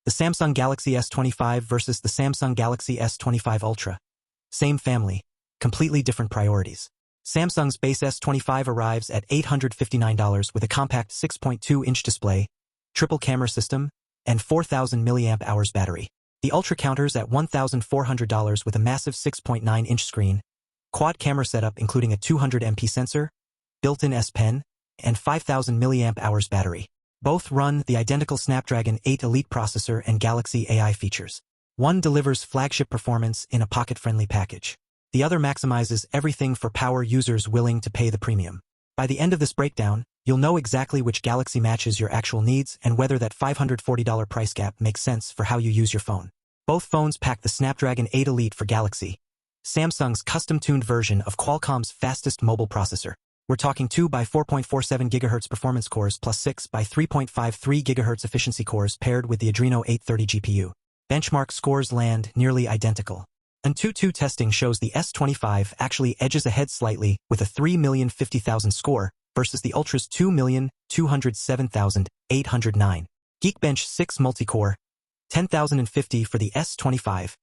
The Samsung Galaxy S25 versus the Samsung Galaxy S25 Ultra. Same family, completely different priorities. Samsung's base S25 arrives at $859 with a compact 6.2-inch display, triple camera system, and 4,000 mAh battery. The Ultra counters at $1,400 with a massive 6.9-inch screen, quad camera setup including a 200MP sensor, built-in S Pen, and 5,000 mAh battery. Both run the identical Snapdragon 8 Elite processor and Galaxy AI features. One delivers flagship performance in a pocket-friendly package. The other maximizes everything for power users willing to pay the premium. By the end of this breakdown, you'll know exactly which Galaxy matches your actual needs and whether that $540 price gap makes sense for how you use your phone. Both phones pack the Snapdragon 8 Elite for Galaxy, Samsung's custom-tuned version of Qualcomm's fastest mobile processor. We're talking 2 by 4.47 GHz performance cores plus 6 by 3.53 GHz efficiency cores paired with the Adreno 830 GPU. Benchmark scores land nearly identical. Antutu testing shows the S25 actually edges ahead slightly with a 3,050,000 score versus the Ultra's 2,207,809. Geekbench 6 multi-core, 10,050 for the S25,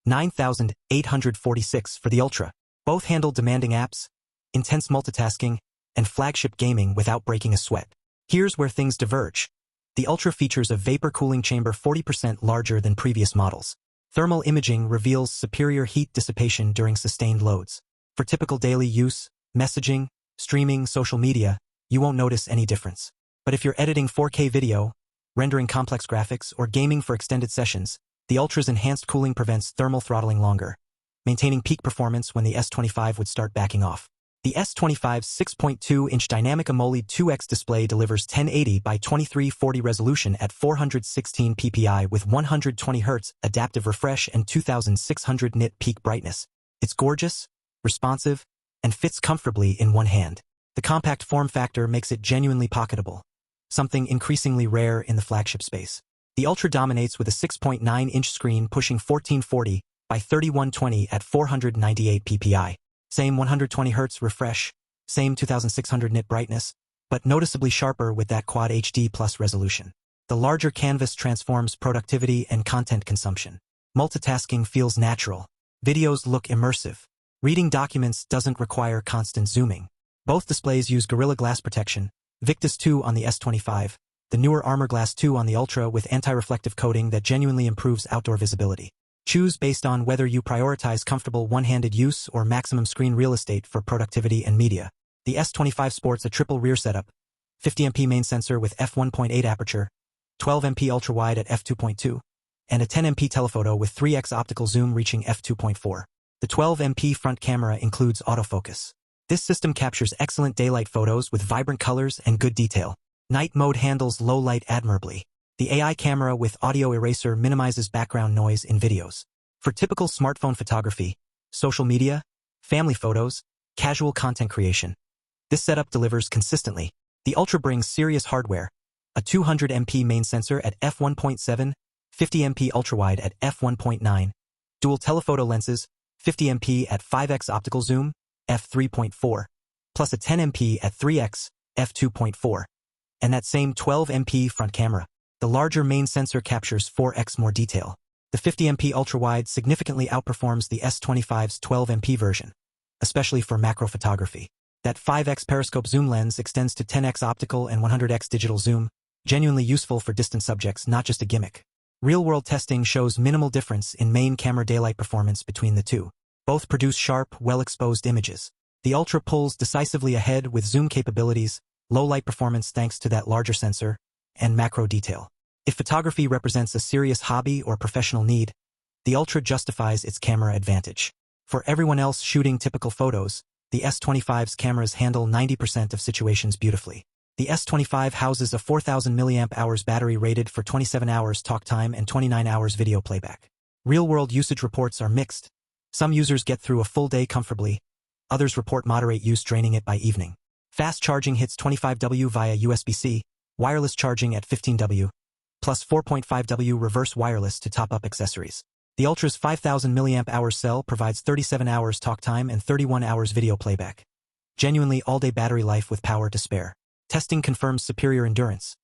9,846 for the Ultra. Both handle demanding apps, intense multitasking, and flagship gaming without breaking a sweat. Here's where things diverge. The Ultra features a vapor cooling chamber 40% larger than previous models. Thermal imaging reveals superior heat dissipation during sustained loads. For typical daily use, messaging, streaming, social media, you won't notice any difference. But if you're editing 4K video, rendering complex graphics, or gaming for extended sessions, the Ultra's enhanced cooling prevents thermal throttling longer, maintaining peak performance when the S25 would start backing off. The S25's 6.2-inch dynamic AMOLED 2X display delivers 1080 by 2340 resolution at 416 ppi with 120 Hz adaptive refresh and 2600 nit peak brightness. It's gorgeous, responsive, and fits comfortably in one hand. The compact form factor makes it genuinely pocketable, something increasingly rare in the flagship space. The Ultra dominates with a 6.9-inch screen pushing 1440 by 3120 at 498 ppi. Same 120 Hz refresh, same 2600 nit brightness, but noticeably sharper with that Quad HD Plus resolution. The larger canvas transforms productivity and content consumption. Multitasking feels natural. Videos look immersive. Reading documents doesn't require constant zooming. Both displays use Gorilla Glass protection, Victus 2 on the S25, the newer Armor Glass 2 on the Ultra with anti-reflective coating that genuinely improves outdoor visibility. Choose based on whether you prioritize comfortable one-handed use or maximum screen real estate for productivity and media. The S25 sports a triple rear setup, 50MP main sensor with f1.8 aperture, 12MP ultra-wide at f2.2, and a 10MP telephoto with 3x optical zoom reaching f2.4. The 12MP front camera includes autofocus. This system captures excellent daylight photos with vibrant colors and good detail. Night mode handles low light admirably. The AI camera with audio eraser minimizes background noise in videos. For typical smartphone photography, social media, family photos, casual content creation, this setup delivers consistently. The Ultra brings serious hardware, a 200MP main sensor at f1.7, 50MP ultrawide at f1.9, dual telephoto lenses, 50MP at 5x optical zoom, f3.4, plus a 10MP at 3x, f2.4, and that same 12MP front camera. The larger main sensor captures 4x more detail. The 50MP ultrawide significantly outperforms the S25's 12MP version, especially for macro photography. That 5x periscope zoom lens extends to 10x optical and 100x digital zoom, genuinely useful for distant subjects, not just a gimmick. Real-world testing shows minimal difference in main camera daylight performance between the two. Both produce sharp, well-exposed images. The Ultra pulls decisively ahead with zoom capabilities, low light performance thanks to that larger sensor, and macro detail. If photography represents a serious hobby or professional need, the Ultra justifies its camera advantage. For everyone else shooting typical photos, the S25's cameras handle 90% of situations beautifully. The S25 houses a 4,000 mAh battery rated for 27 hours talk time and 29 hours video playback. Real-world usage reports are mixed. Some users get through a full day comfortably, others report moderate use draining it by evening. Fast charging hits 25W via USB-C, wireless charging at 15W, plus 4.5W reverse wireless to top up accessories. The Ultra's 5,000 mAh cell provides 37 hours talk time and 31 hours video playback. Genuinely all-day battery life with power to spare. Testing confirms superior endurance.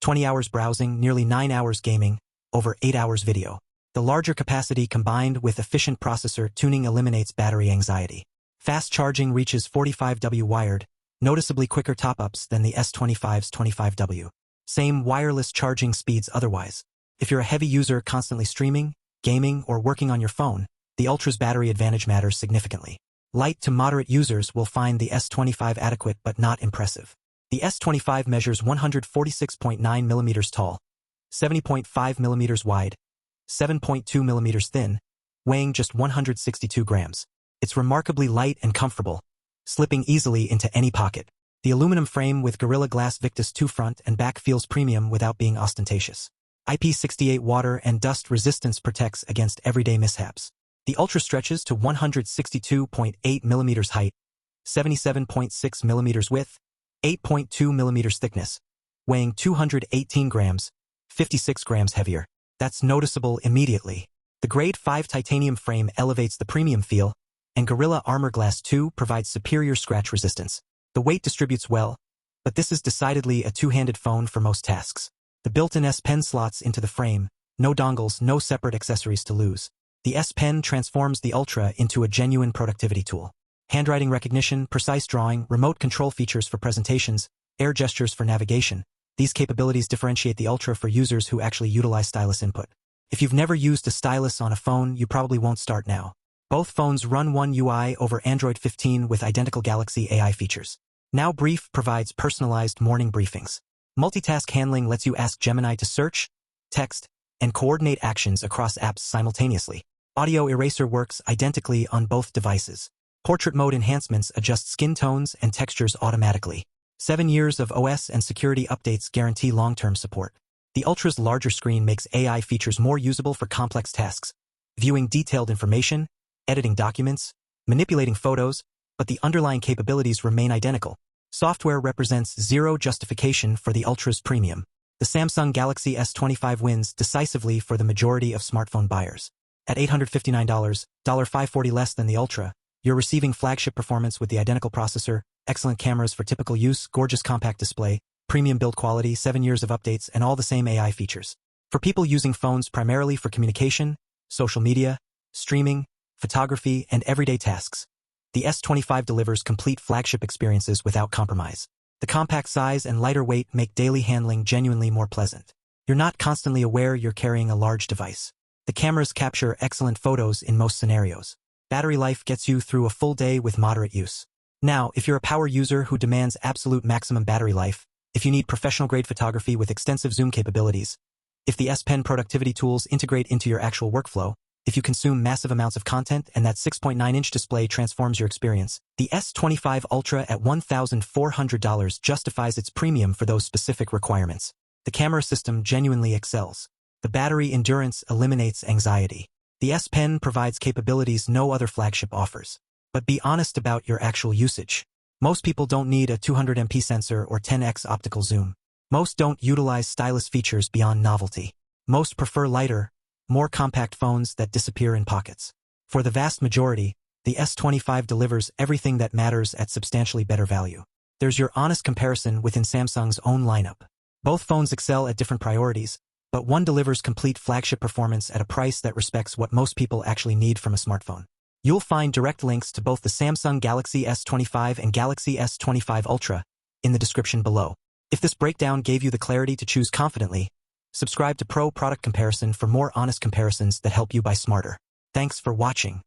20 hours browsing, nearly 9 hours gaming, over 8 hours video. The larger capacity combined with efficient processor tuning eliminates battery anxiety. Fast charging reaches 45W wired, noticeably quicker top-ups than the S25's 25W. Same wireless charging speeds otherwise. If you're a heavy user constantly streaming, gaming, or working on your phone, the Ultra's battery advantage matters significantly. Light to moderate users will find the S25 adequate but not impressive. The S25 measures 146.9 mm tall, 70.5 mm wide, 7.2 mm thin, weighing just 162 grams. It's remarkably light and comfortable, slipping easily into any pocket. The aluminum frame with Gorilla Glass Victus 2 front and back feels premium without being ostentatious. IP68 water and dust resistance protects against everyday mishaps. The Ultra stretches to 162.8 mm height, 77.6 mm width, 8.2 mm thickness, weighing 218 grams, 56 grams heavier. That's noticeable immediately. The Grade 5 titanium frame elevates the premium feel, and Gorilla Armor Glass 2 provides superior scratch resistance. The weight distributes well, but this is decidedly a two-handed phone for most tasks. The built-in S Pen slots into the frame, no dongles, no separate accessories to lose. The S Pen transforms the Ultra into a genuine productivity tool. Handwriting recognition, precise drawing, remote control features for presentations, air gestures for navigation. These capabilities differentiate the Ultra for users who actually utilize stylus input. If you've never used a stylus on a phone, you probably won't start now. Both phones run One UI over Android 15 with identical Galaxy AI features. Now Brief provides personalized morning briefings. Multitask handling lets you ask Gemini to search, text, and coordinate actions across apps simultaneously. Audio eraser works identically on both devices. Portrait mode enhancements adjust skin tones and textures automatically. 7 years of OS and security updates guarantee long-term support. The Ultra's larger screen makes AI features more usable for complex tasks, viewing detailed information, editing documents, manipulating photos, but the underlying capabilities remain identical. Software represents zero justification for the Ultra's premium. The Samsung Galaxy S25 wins decisively for the majority of smartphone buyers. At $859, $540 less than the Ultra, you're receiving flagship performance with the identical processor, excellent cameras for typical use, gorgeous compact display, premium build quality, 7 years of updates, and all the same AI features. For people using phones primarily for communication, social media, streaming, photography, and everyday tasks, the S25 delivers complete flagship experiences without compromise. The compact size and lighter weight make daily handling genuinely more pleasant. You're not constantly aware you're carrying a large device. The cameras capture excellent photos in most scenarios. Battery life gets you through a full day with moderate use. Now, if you're a power user who demands absolute maximum battery life, if you need professional-grade photography with extensive zoom capabilities, if the S Pen productivity tools integrate into your actual workflow, if you consume massive amounts of content and that 6.9-inch display transforms your experience, the S25 Ultra at $1,400 justifies its premium for those specific requirements. The camera system genuinely excels. The battery endurance eliminates anxiety. The S Pen provides capabilities no other flagship offers. But be honest about your actual usage. Most people don't need a 200MP sensor or 10x optical zoom. Most don't utilize stylus features beyond novelty. Most prefer lighter, more compact phones that disappear in pockets. For the vast majority, the S25 delivers everything that matters at substantially better value. There's your honest comparison within Samsung's own lineup. Both phones excel at different priorities, but one delivers complete flagship performance at a price that respects what most people actually need from a smartphone. You'll find direct links to both the Samsung Galaxy S25 and Galaxy S25 Ultra in the description below. If this breakdown gave you the clarity to choose confidently, subscribe to Pro Product Comparison for more honest comparisons that help you buy smarter. Thanks for watching.